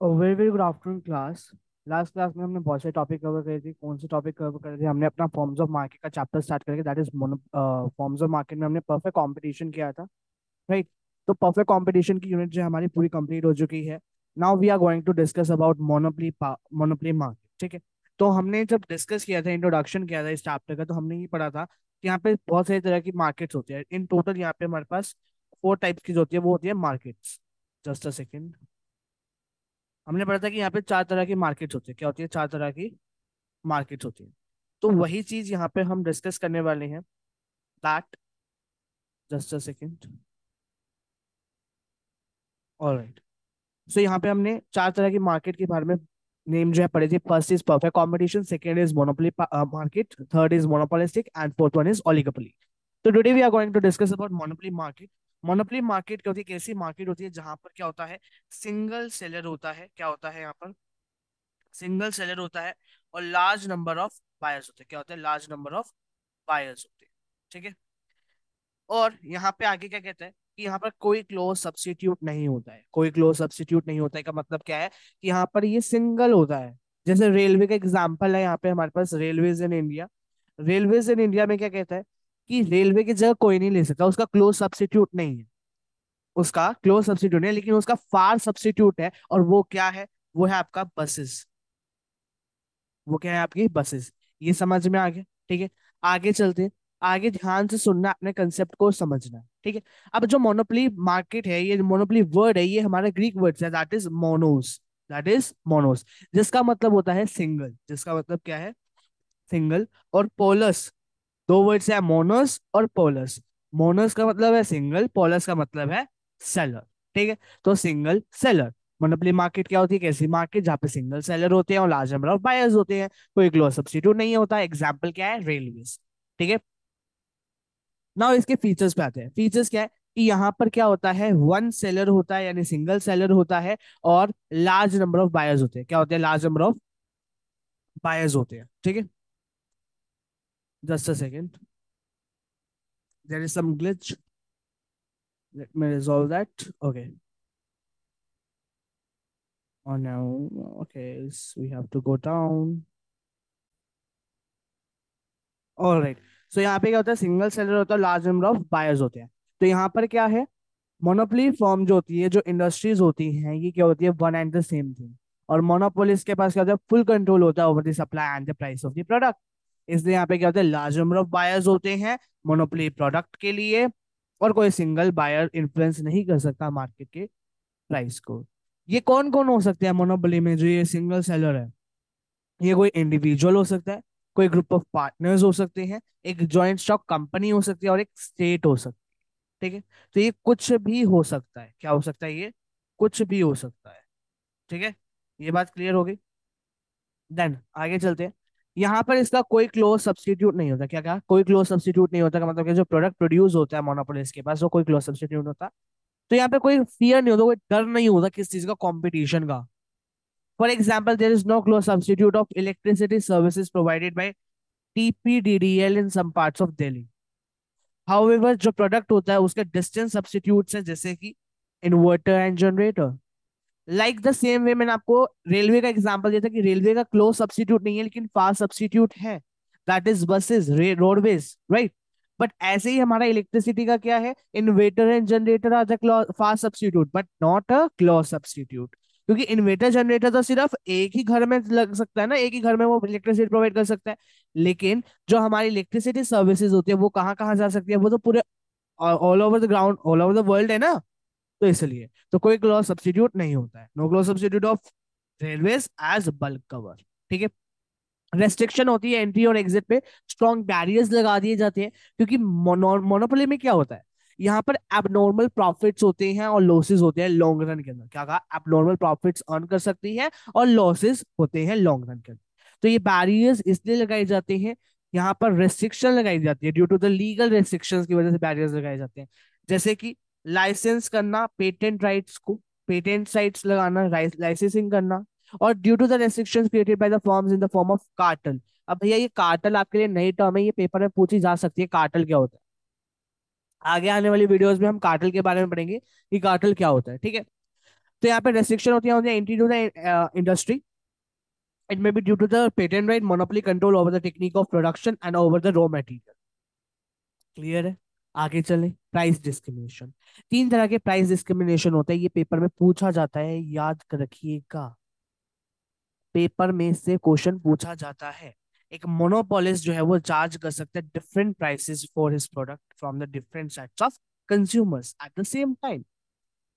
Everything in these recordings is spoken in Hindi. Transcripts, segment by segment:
Very very good afternoon class. Last class में हमने बहुत से टॉपिक कवर करे थे। कौन से टॉपिक कवर करे थे? हमने अपना फॉर्म्स ऑफ मार्केट का चैप्टर स्टार्ट करके, that is forms of market में हमने परफेक्ट कंपटीशन किया था, राइट? तो परफेक्ट कंपटीशन की यूनिट जो है हमारी पूरी कंप्लीट हो चुकी है। Now we are going to discuss about monopoly market, ठीक है? तो हमने जब डिस्कस किया था, इंट्रोडक्शन किया था इस चैप्टर का, तो हमने ये पढ़ा था कि यहाँ पे बहुत सारी तरह की मार्केट्स होती है। इन टोटल यहाँ पे हमारे पास 4 टाइप्स की जो होती है वो होती है मार्केट्स। Just a second. हमने पढ़ा था कि यहाँ पे 4 तरह की मार्केट्स होती है। क्या होती है? 4 तरह की मार्केट्स होती है। तो वही चीज यहाँ पे हम डिस्कस करने वाले हैं। That, just a second. Alright. So यहाँ पे हमने 4 तरह की मार्केट के बारे में नेम जो है पढ़े थे। First is perfect competition, second is monopoly market, third is monopolistic and fourth one is oligopoly. तो today we are going to discuss about monopoly market. Monopoly market क्या होती है? एक ऐसी मार्केट होती है जहां पर क्या होता है, सिंगल सेलर होता है। क्या होता है यहाँ पर? सिंगल सेलर होता है और लार्ज नंबर ऑफ बायर्स होते हैं। क्या होता है? लार्ज नंबर ऑफ बायर्स होते हैं, ठीक है? और यहाँ पे आगे क्या कहता है कि यहाँ पर कोई क्लोज सब्स्टिट्यूट नहीं होता है। कोई क्लोज सब्स्टिट्यूट नहीं होता है का मतलब क्या है कि यहाँ पर ये सिंगल होता है। जैसे रेलवे का एग्जांपल है यहाँ पे हमारे पास, railways in India. Railways in India में क्या कहता है कि रेलवे की जगह कोई नहीं ले सकता, उसका क्लोज सब्स्टिट्यूट नहीं है। उसका क्लोज सब्स्टिट्यूट नहीं है, लेकिन उसका फार सब्स्टिट्यूट है। और वो क्या है? वो है आपका बसेस। वो क्या है? आपकी बसेस। ये समझ में आ गया? ठीक है, आगे चलते हैं। आगे ध्यान से सुनना, अपने कंसेप्ट को समझना, ठीक है? अब जो मोनोपोली मार्केट है, ये मोनोपोली वर्ड है, ये हमारा ग्रीक वर्ड है, दैट इज मोनोस। दैट इज मोनोस, जिसका मतलब होता है सिंगल। जिसका मतलब क्या है? सिंगल। और पोलस, दो वर्ड से है, मोनोस और पोलस। मोनोस का मतलब है सिंगल, पोलस का मतलब है सेलर, ठीक है? तो सिंगल सेलर। मोनोपोली मार्केट क्या होती है? कैसी मार्केट जहाँ पे सिंगल सेलर होते हैं और लार्ज नंबर ऑफ बायर्स होते हैं। कोई क्लोज सब्स्टिट्यूट नहीं होता। एग्जाम्पल क्या है? रेलवेज, ठीक है? नाउ इसके फीचर्स पे आते हैं। फीचर्स क्या है कि यहाँ पर क्या होता है, वन सेलर होता है, यानी सिंगल सेलर होता है, और लार्ज नंबर ऑफ बायर्स होते हैं। क्या होते हैं? लार्ज नंबर ऑफ बायर्स होते हैं, ठीक है? Just a second, there is some glitch, let me resolve that. Okay. Oh no. Okay, so we have to go down. All right. So यहाँ पे क्या होता है? सिंगल सेलर होता है, लार्ज नंबर ऑफ बायर्स होते हैं। तो यहाँ पर क्या है, मोनोपोली फॉर्म जो होती है, जो इंडस्ट्रीज होती हैं, ये क्या होती है? One and the same thing. और मोनोपोलिस्ट के पास क्या होता है? फुल कंट्रोल होता है over the supply and the price of the product. इसलिए यहाँ पे क्या होता है? लार्ज नंबर ऑफ बायर्स होते हैं मोनोपोली प्रोडक्ट के लिए, और कोई सिंगल बायर इन्फ्लुएंस नहीं कर सकता मार्केट के प्राइस को। ये कौन कौन हो सकते हैं मोनोपोली में? जो ये सिंगल सेलर है, ये कोई इंडिविजुअल हो सकता है, कोई ग्रुप ऑफ पार्टनर्स हो सकते हैं, एक जॉइंट स्टॉक कंपनी हो सकती है, और एक स्टेट हो सकती है, ठीक है? तो ये कुछ भी हो सकता है। क्या हो सकता है? ये कुछ भी हो सकता है, ठीक है? ये बात क्लियर हो गई? देन आगे चलते हैं। यहाँ पर इसका कोई क्लोज सब्स्टिट्यूट नहीं होता। क्या क्या? कोई क्लोज सब्स्टिट्यूट नहीं होता का मतलब कि जो प्रोडक्ट प्रोड्यूस होता है मोनोपोलिस्ट के पास, वो कोई क्लोज सब्स्टिट्यूट होता। तो यहाँ पे कोई फियर नहीं होता, कोई डर नहीं होता किस चीज का? कंपटीशन का। For example, there is no close substitute of electricity services provided by TPDDL in some parts of Delhi. However जो प्रोडक्ट होता है उसके डिस्टेंस सब्स्टिट्यूट्स हैं, जैसे कि inverter and generator. Like the same way, मैंने आपको रेलवे का एग्जांपल दिया था कि रेलवे का क्लोज सब्स्टिट्यूट नहीं है, लेकिन फास्ट सब्स्टिट्यूट है, that is buses, roadways, right? But ऐसे ही हमारा इलेक्ट्रिसिटी का क्या है? Inverter and generator are the fast substitute, but not a close substitute. क्योंकि इन्वर्टर जनरेटर तो सिर्फ एक ही घर में लग सकता है ना, एक ही घर में वो इलेक्ट्रिसिटी प्रोवाइड कर सकता है। लेकिन जो हमारी इलेक्ट्रिसिटी सर्विसेज होती है वो कहाँ कहाँ जा सकती है? वो तो पूरे all over the ground, all over the world है ना। तो इसलिए तो कोई क्लॉज सब्स्टिट्यूट नहीं होता है। No close substitute of railways as bulk cover, ठीक है? रेस्ट्रिक्शन होती है एंट्री और एग्जिट पे, स्ट्रॉन्ग बैरियर्स लगा दिए जाते हैं। क्योंकि मोनोपोली में क्या होता है, यहाँ पर एबनॉर्मल प्रॉफिट्स होते हैं और लॉसेस होते हैं लॉन्ग रन के अंदर। क्या कहा? एबनॉर्मल प्रॉफिट्स अर्न कर सकती है और लॉसेस होते हैं लॉन्ग रन के अंदर। तो ये बैरियर्स इसलिए लगाए जाते हैं, यहाँ पर रेस्ट्रिक्शन लगाई जाती है, due to the legal restrictions की वजह से बैरियर्स लगाए जाते हैं। जैसे कि लाइसेंस करना पेटेंट राइट्स को, पेटेंट राइट्स लगाना, लाइसेंसिंग करना, और due to the restrictions created by the firms in the form of cartel. अब भैया ये कार्टल आपके लिए नई टर्म है, ये पेपर में पूछी जा सकती है, कार्टल क्या होता है? आगे आने वाली वीडियोस में हम कार्टल के बारे में पढ़ेंगे कि कार्टल क्या होता है, ठीक है? तो यहाँ पे रेस्ट्रिक्शन होती है entry to the industry. It may be due to the patent right, monopoly control over the technique of production and over the raw material. Clear है. आगे चले. Price discrimination. तीन तरह के प्राइस डिस्क्रिमिनेशन होते हैं, ये पेपर में पूछा जाता है, याद रखिएगा. पेपर में से क्वेश्चन पूछा जाता है. एक मोनोपोलिस्ट जो है वो चार्ज कर सकता है different prices for his product from the different sets of consumers at the same time.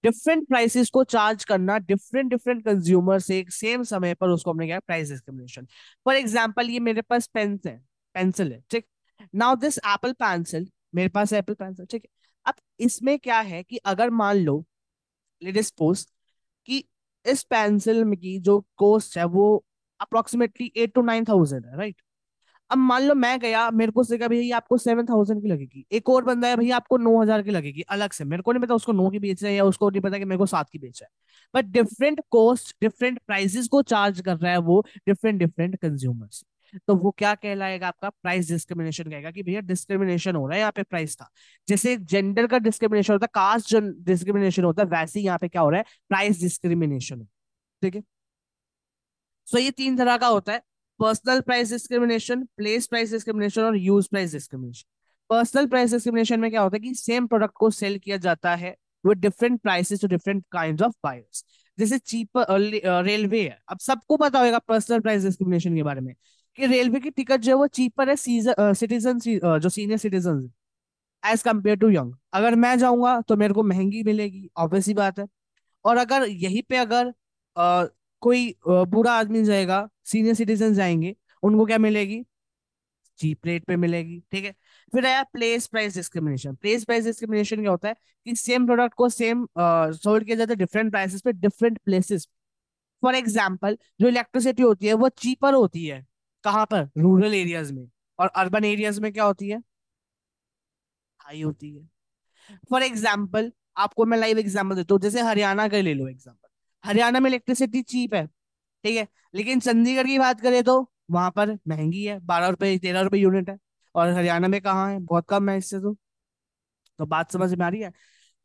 Different prices को चार्ज करना डिफरेंट डिफरेंट कंज्यूमर से एक सेम समय पर, उसको हमने क्या, प्राइस डिस्क्रिमिनेशन. फॉर एग्जांपल ये मेरे पास पेंसिल है, पेंसिल है, ठीक. नाउ दिस एप्पल पेंसिल, मेरे पास एप्पल पेंसिल, ठीक है. अब इसमें क्या है कि अगर मान लो, लेट अस सपोज कि इस पेंसिल में की जो कॉस्ट है वो अप्रोक्सीमेटली 8 to 9 thousand है, राइट. अब मान लो मैं गया, मेरे को उसने कहा भैया ये आपको 7 thousand की लगेगी. एक और बंदा है, भैया आपको 9 हजार की लगेगी अलग से. मेरे को नहीं पता उसको 9 की बेच रहा है या उसको नहीं पता कि मेरे को 7 की बेच रहा है. But different cost different prices को चार्ज कर रहा है वो डिफरेंट डिफरेंट कंज्यूमर्स. तो वो क्या कहलाएगा, आपका प्राइस डिस्क्रिमिनेशन कहेगा कि भैया डिस्क्रिमिनेशन हो रहा है यहाँ पे प्राइस का. जैसे जेंडर का डिस्क्रिमिनेशन होता है, कास्ट डिस्क्रिमिनेशन होता है, वैसे ही यहाँ पे क्या हो रहा है, प्राइस डिस्क्रिमिनेशन. ठीक है. सो ये तीन तरह का होता है. Personal price discrimination, place price discrimination और use price discrimination. Personal price discrimination में क्या होता है कि सेम प्रोडक्ट को सेल किया जाता है with different prices to different kind of buyers. जैसे चीपर रेलवे है, अब सबको पता होगा पर्सनल प्राइस डिस्क्रिमिनेशन के बारे में, कि रेलवे की टिकट जो है वो चीपर है सिटीजन, जो senior citizen as compare to young. अगर मैं जाऊंगा तो मेरे को महंगी मिलेगी, ऑब्वियस सी बात है. और अगर यहीं पे अगर कोई बूढ़ा आदमी जाएगा, सीनियर सिटीजन जाएंगे, उनको क्या मिलेगी, चीप रेट पे मिलेगी. ठीक है. फिर आया place price discrimination. Place price discrimination क्या होता है कि सेम प्रोडक्ट को सेम सोल्ड किया जाता है डिफरेंट प्राइसेस पे डिफरेंट प्लेसेस. फॉर एग्जाम्पल जो इलेक्ट्रिसिटी होती है वो चीपर होती है कहाँ पर, रूरल एरियाज में. और अर्बन एरियाज में क्या होती है, हाई होती है. फॉर एग्जाम्पल आपको मैं लाइव एग्जाम्पल देता हूँ, जैसे हरियाणा का ले लो एग्जाम्पल. हरियाणा में इलेक्ट्रिसिटी चीप है, ठीक है. लेकिन चंडीगढ़ की बात करें तो वहां पर महंगी है, 12 रुपए 13 रुपए यूनिट है. और हरियाणा में कहाँ है, बहुत कम है इससे. तो बात समझ में आ रही है.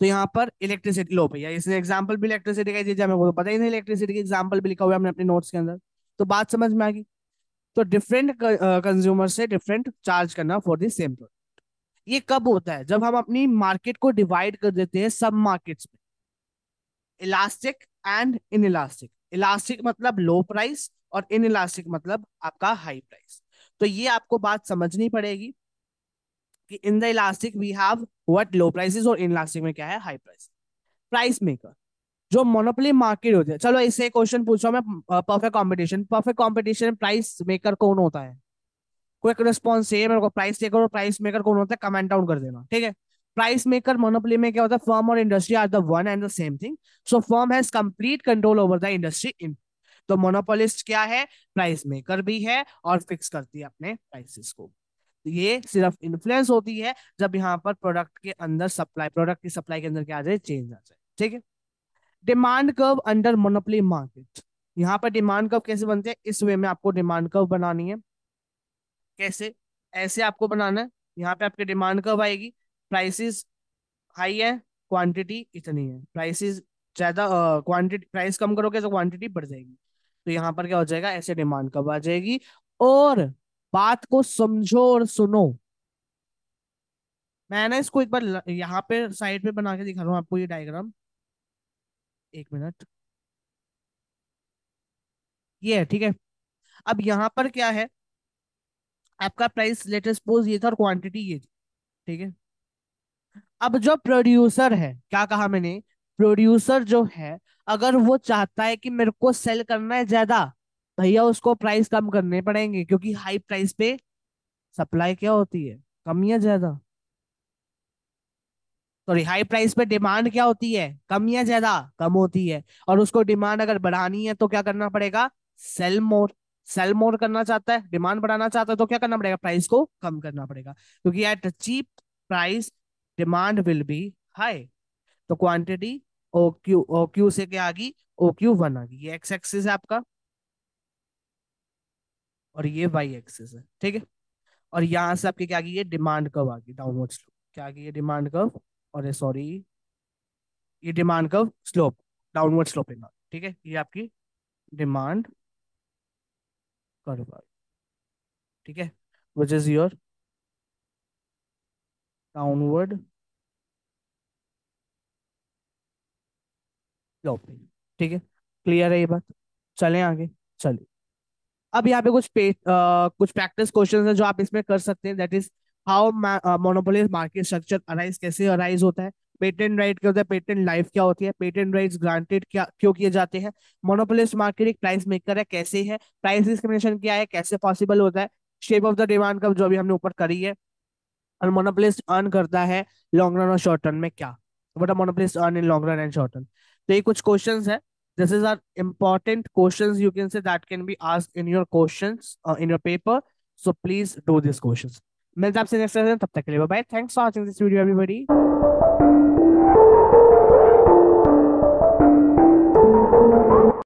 तो यहाँ पर इलेक्ट्रिसिटी लो भैया, इसने एग्जाम्पल भी इलेक्ट्रिसिटी का ही दिया, मेरे को तो पता ही नहीं इलेक्ट्रिसिटी के एग्जाम्पल भी लिखा हुआ है हमने अपने नोट्स के अंदर. तो बात समझ में आ गई. तो डिफरेंट कंज्यूमर से डिफरेंट चार्ज करना फॉर द सेम प्रोडक्ट. ये कब होता है, जब हम अपनी मार्केट को डिवाइड कर देते हैं सब मार्केट्स में, elastic and in elastic. Elastic मतलब लो प्राइस और इन इलास्टिक मतलब आपका हाई प्राइस. तो ये आपको बात समझनी पड़ेगी कि in the elastic we have what low prices, और इन इलास्टिक में क्या है, हाई प्राइस. प्राइस मेकर, जो मोनोपोली मार्केट होती है. चलो इससे क्वेश्चन पूछ रहा हूँ मैं, परफेक्ट कंपटीशन. परफेक्ट कंपटीशन में प्राइस मेकर कौन होता है, क्विक रिस्पॉन्स चाहिए मेरे को. प्राइस टेकर और प्राइस मेकर कौन होता है, कमेंट डाउन कर देना, ठीक है. प्राइस मेकर मोनोपोली में क्या होता है, फर्म और industry are the one and the same thing. So firm has complete control over the industry in. तो मोनोपोलिस्ट क्या है, प्राइस मेकर भी है और फिक्स करती है अपने प्राइसेस को. तो ये सिर्फ इन्फ्लुएंस होती है जब यहाँ पर प्रोडक्ट के अंदर सप्लाई, प्रोडक्ट की सप्लाई के अंदर क्या आ जाए, चेंज आ जाए. ठीक है. Demand curve under monopoly market. यहाँ पर डिमांड कर्व कैसे बनते हैं, इस वे में आपको डिमांड कर्व बनानी है. कैसे, ऐसे आपको बनाना है. यहाँ पे आपकी डिमांड कब आएगी, प्राइसेस हाई है, क्वांटिटी इतनी है. प्राइसेस ज्यादा, क्वांटिटी प्राइस कम करोगे तो क्वांटिटी बढ़ जाएगी. तो यहाँ पर क्या हो जाएगा, ऐसे डिमांड कब आ जाएगी. और बात को समझो और सुनो. मैं ना इसको एक बार यहाँ पे साइड पे बना के दिखा रहा हूँ आपको ये डायग्राम. एक मिनट. ये है, ठीक है. अब यहाँ पर क्या है, आपका प्राइस लेटेस्ट सपोज ये था और क्वांटिटी ये थी, ठीक है. अब जो प्रोड्यूसर है, क्या कहा मैंने, प्रोड्यूसर जो है, अगर वो चाहता है कि मेरे को सेल करना है ज्यादा, भैया उसको प्राइस कम करने पड़ेंगे, क्योंकि हाई प्राइस पे सप्लाई क्या होती है, कम या ज्यादा, सॉरी हाई प्राइस पे डिमांड क्या होती है, कम या ज्यादा, कम होती है. और उसको डिमांड अगर बढ़ानी है तो क्या करना पड़ेगा, सेल मोर. सेल मोर करना चाहता है, डिमांड बढ़ाना चाहता है, तो क्या करना पड़ेगा, प्राइस को कम करना पड़ेगा. क्योंकि at cheap price demand will be high. तो क्वांटिटी ओ क्यू से क्या आ गई, ओ क्यू वन आ गई. ये एक्स एक्सिस है आपका और ये वाई एक्सिस है, ठीक है. और यहां से आपकी क्या आ गई, ये डिमांड कर्व आ गई डाउनवर्ड स्लोप. क्या आ गई, ये डिमांड कर्व, और सॉरी ये demand curve slope. Downward sloping arc, ठीक है, ये आपकी डिमांड कर्व आर्क, ठीक है, which is your downward sloping, ठीक है, क्लियर है ये बात। चलें आगे। चलिए, अब यहाँ पे कुछ प्रैक्टिस क्वेश्चंस है जो आप इसमें कर सकते हैं, that is how monopoly market structure arise, कैसे अराइज होता है, पेटेंट राइट क्या होता है, पेटेंट लाइफ क्या होती है, पेटेंट राइट्स ग्रांटेड क्या क्यों किए जाते हैं, मोनोपोलिस्ट मार्केट एक प्राइस मेकर है कैसे है, प्राइस डिस्क्रिमिनेशन क्या है, कैसे पॉसिबल होता है, शेप ऑफ द डिमांड का जो अभी हमने ऊपर करी है, और मोनोपोलिस्ट अर्न करता है लॉन्ग रन और शॉर्ट रन में क्या, what are monopolist earn in long run and short run. तो ये कुछ क्वेश्चंस है, this is are important questions you can say that can be asked in your questions in your paper, so please do these questions। मिलते हैं आपसे नेक्स्ट सेशन, तब तक के लिए bye bye, thanks for watching this video everybody.